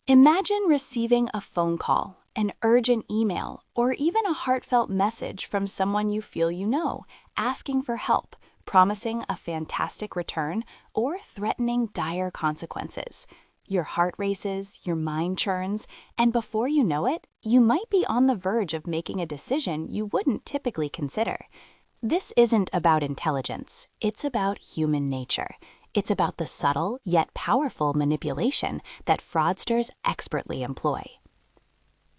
Imagine receiving a phone call, an urgent email, or even a heartfelt message from someone you feel you know, asking for help, promising a fantastic return, or threatening dire consequences. Your heart races, your mind churns, and before you know it, you might be on the verge of making a decision you wouldn't typically consider. This isn't about intelligence, it's about human nature. It's about the subtle yet powerful manipulation that fraudsters expertly employ.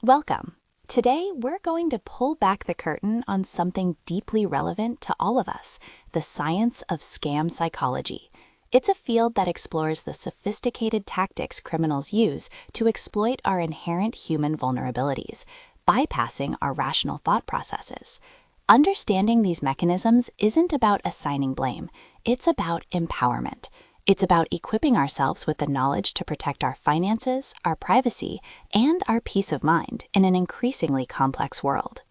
Welcome. Today, we're going to pull back the curtain on something deeply relevant to all of us, the science of scam psychology. It's a field that explores the sophisticated tactics criminals use to exploit our inherent human vulnerabilities, bypassing our rational thought processes. Understanding these mechanisms isn't about assigning blame. It's about empowerment. It's about equipping ourselves with the knowledge to protect our finances, our privacy, and our peace of mind in an increasingly complex world.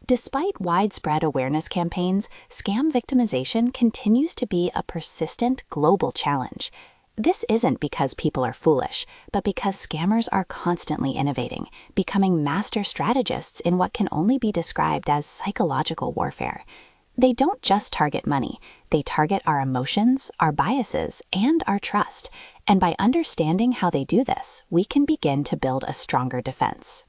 Despite widespread awareness campaigns, scam victimization continues to be a persistent global challenge. This isn't because people are foolish, but because scammers are constantly innovating, becoming master strategists in what can only be described as psychological warfare. They don't just target money, they target our emotions, our biases, and our trust. And by understanding how they do this, we can begin to build a stronger defense.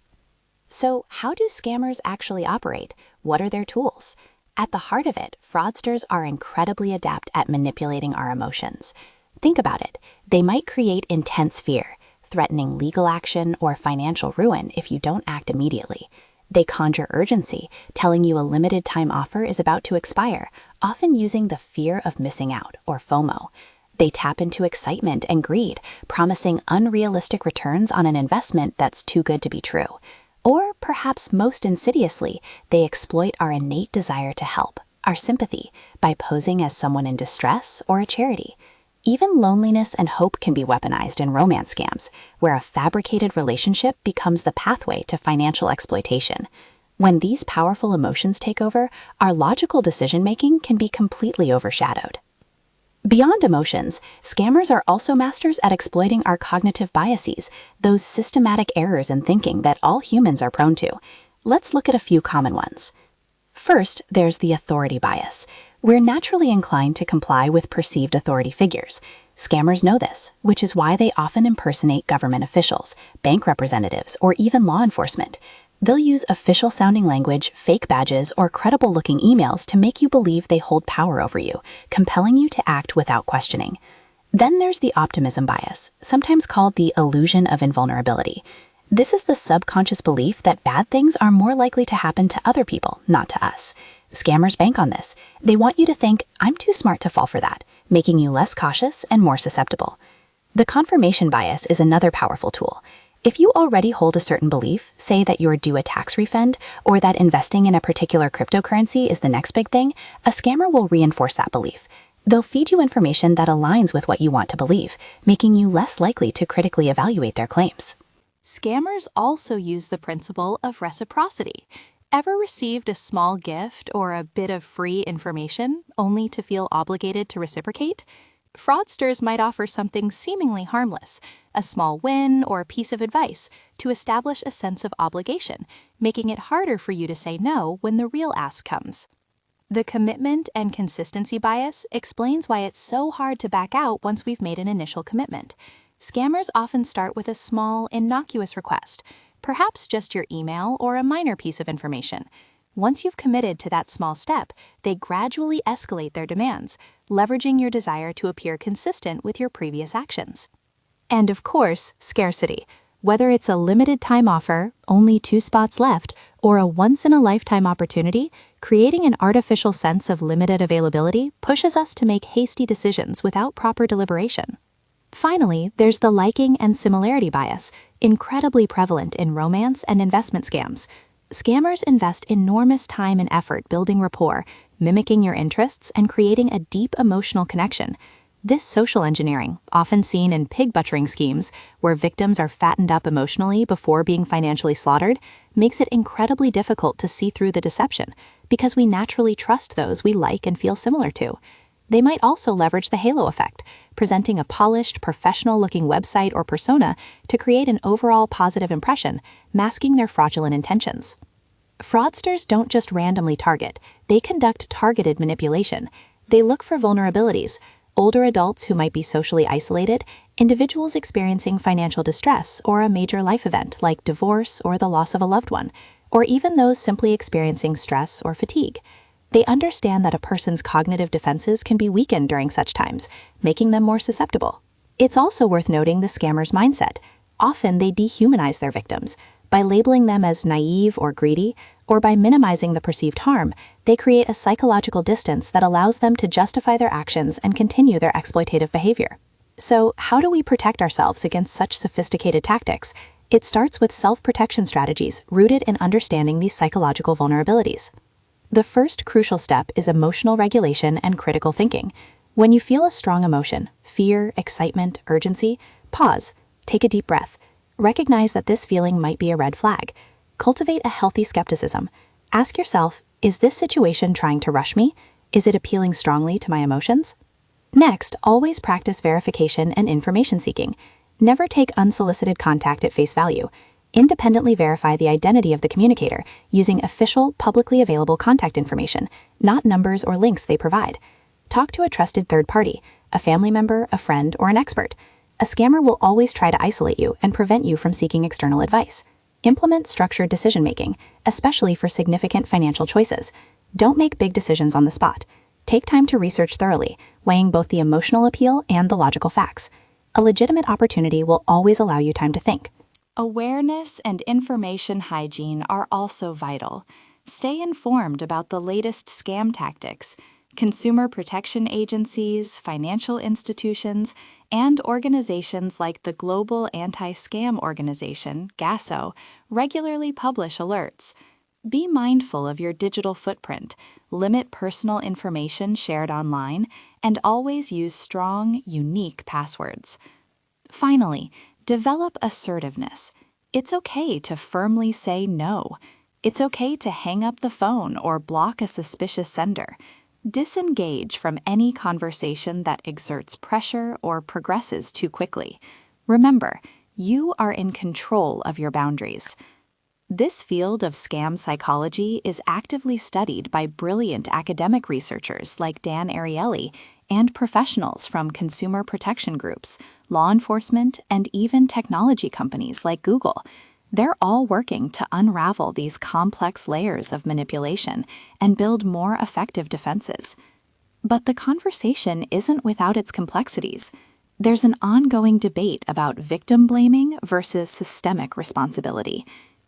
So, how do scammers actually operate? What are their tools? At the heart of it, fraudsters are incredibly adept at manipulating our emotions. Think about it. They might create intense fear, threatening legal action or financial ruin if you don't act immediately. They conjure urgency, telling you a limited time offer is about to expire, often using the fear of missing out, or FOMO. They tap into excitement and greed, promising unrealistic returns on an investment that's too good to be true. Or, perhaps most insidiously, they exploit our innate desire to help, our sympathy, by posing as someone in distress or a charity. Even loneliness and hope can be weaponized in romance scams, where a fabricated relationship becomes the pathway to financial exploitation. When these powerful emotions take over, our logical decision-making can be completely overshadowed. Beyond emotions, scammers are also masters at exploiting our cognitive biases, those systematic errors in thinking that all humans are prone to. Let's look at a few common ones. First, there's the authority bias. We're naturally inclined to comply with perceived authority figures. Scammers know this, which is why they often impersonate government officials, bank representatives, or even law enforcement. They'll use official-sounding language, fake badges, or credible-looking emails to make you believe they hold power over you, compelling you to act without questioning. Then there's the optimism bias, sometimes called the illusion of invulnerability. This is the subconscious belief that bad things are more likely to happen to other people, not to us. Scammers bank on this. They want you to think, I'm too smart to fall for that, making you less cautious and more susceptible. The confirmation bias is another powerful tool. If you already hold a certain belief, say that you're due a tax refund, or that investing in a particular cryptocurrency is the next big thing, a scammer will reinforce that belief. They'll feed you information that aligns with what you want to believe, making you less likely to critically evaluate their claims. Scammers also use the principle of reciprocity. Ever received a small gift or a bit of free information only to feel obligated to reciprocate? Fraudsters might offer something seemingly harmless, a small win or a piece of advice, to establish a sense of obligation, making it harder for you to say no when the real ask comes. The commitment and consistency bias explains why it's so hard to back out once we've made an initial commitment. Scammers often start with a small, innocuous request, perhaps just your email or a minor piece of information. Once you've committed to that small step, they gradually escalate their demands, leveraging your desire to appear consistent with your previous actions. And of course, scarcity. Whether it's a limited time offer, only 2 spots left, or a once-in-a-lifetime opportunity, creating an artificial sense of limited availability pushes us to make hasty decisions without proper deliberation. Finally, there's the liking and similarity bias, incredibly prevalent in romance and investment scams. Scammers invest enormous time and effort building rapport, mimicking your interests, and creating a deep emotional connection. This social engineering, often seen in pig butchering schemes, where victims are fattened up emotionally before being financially slaughtered, makes it incredibly difficult to see through the deception, because we naturally trust those we like and feel similar to. They might also leverage the halo effect, presenting a polished, professional-looking website or persona to create an overall positive impression, masking their fraudulent intentions. Fraudsters don't just randomly target, they conduct targeted manipulation. They look for vulnerabilities, older adults who might be socially isolated, individuals experiencing financial distress or a major life event like divorce or the loss of a loved one, or even those simply experiencing stress or fatigue. They understand that a person's cognitive defenses can be weakened during such times, making them more susceptible. It's also worth noting the scammer's mindset. Often they dehumanize their victims. By labeling them as naive or greedy, or by minimizing the perceived harm, they create a psychological distance that allows them to justify their actions and continue their exploitative behavior. So, how do we protect ourselves against such sophisticated tactics? It starts with self-protection strategies rooted in understanding these psychological vulnerabilities. The first crucial step is emotional regulation and critical thinking. When you feel a strong emotion, fear, excitement, urgency, pause, take a deep breath. Recognize that this feeling might be a red flag. Cultivate a healthy skepticism. Ask yourself, is this situation trying to rush me? Is it appealing strongly to my emotions? Next, always practice verification and information seeking. Never take unsolicited contact at face value. Independently verify the identity of the communicator using official, publicly available contact information, not numbers or links they provide. Talk to a trusted third party, a family member, a friend, or an expert. A scammer will always try to isolate you and prevent you from seeking external advice. Implement structured decision-making, especially for significant financial choices. Don't make big decisions on the spot. Take time to research thoroughly, weighing both the emotional appeal and the logical facts. A legitimate opportunity will always allow you time to think. Awareness and information hygiene are also vital. Stay informed about the latest scam tactics. Consumer protection agencies, financial institutions, and organizations like the Global Anti-Scam Organization, GASO, regularly publish alerts. Be mindful of your digital footprint, limit personal information shared online, and always use strong, unique passwords. Finally, develop assertiveness. It's okay to firmly say no. It's okay to hang up the phone or block a suspicious sender. Disengage from any conversation that exerts pressure or progresses too quickly. Remember, you are in control of your boundaries. This field of scam psychology is actively studied by brilliant academic researchers like Dan Ariely and professionals from consumer protection groups, law enforcement, and even technology companies like Google. They're all working to unravel these complex layers of manipulation and build more effective defenses. But the conversation isn't without its complexities. There's an ongoing debate about victim blaming versus systemic responsibility.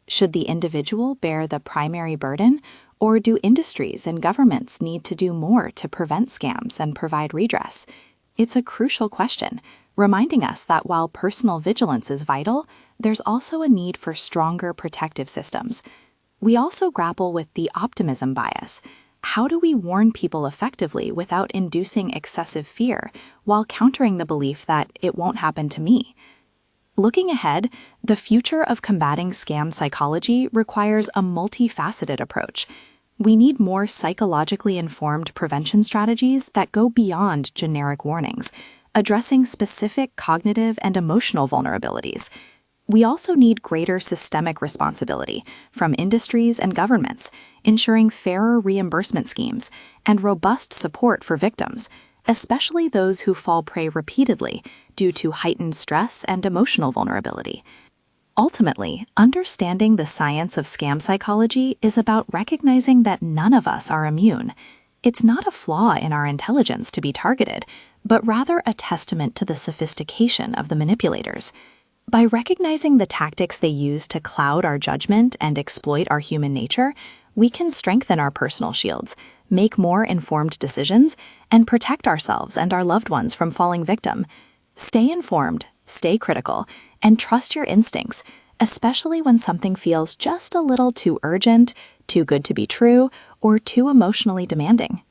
Should the individual bear the primary burden, or do industries and governments need to do more to prevent scams and provide redress? It's a crucial question, reminding us that while personal vigilance is vital, there's also a need for stronger protective systems. We also grapple with the optimism bias. How do we warn people effectively without inducing excessive fear while countering the belief that it won't happen to me? Looking ahead, the future of combating scam psychology requires a multifaceted approach. We need more psychologically informed prevention strategies that go beyond generic warnings, addressing specific cognitive and emotional vulnerabilities. We also need greater systemic responsibility from industries and governments, ensuring fairer reimbursement schemes and robust support for victims, especially those who fall prey repeatedly due to heightened stress and emotional vulnerability. Ultimately, understanding the science of scam psychology is about recognizing that none of us are immune. It's not a flaw in our intelligence to be targeted, but rather a testament to the sophistication of the manipulators. By recognizing the tactics they use to cloud our judgment and exploit our human nature, we can strengthen our personal shields, make more informed decisions, and protect ourselves and our loved ones from falling victim. Stay informed, stay critical, and trust your instincts, especially when something feels just a little too urgent, too good to be true, or too emotionally demanding.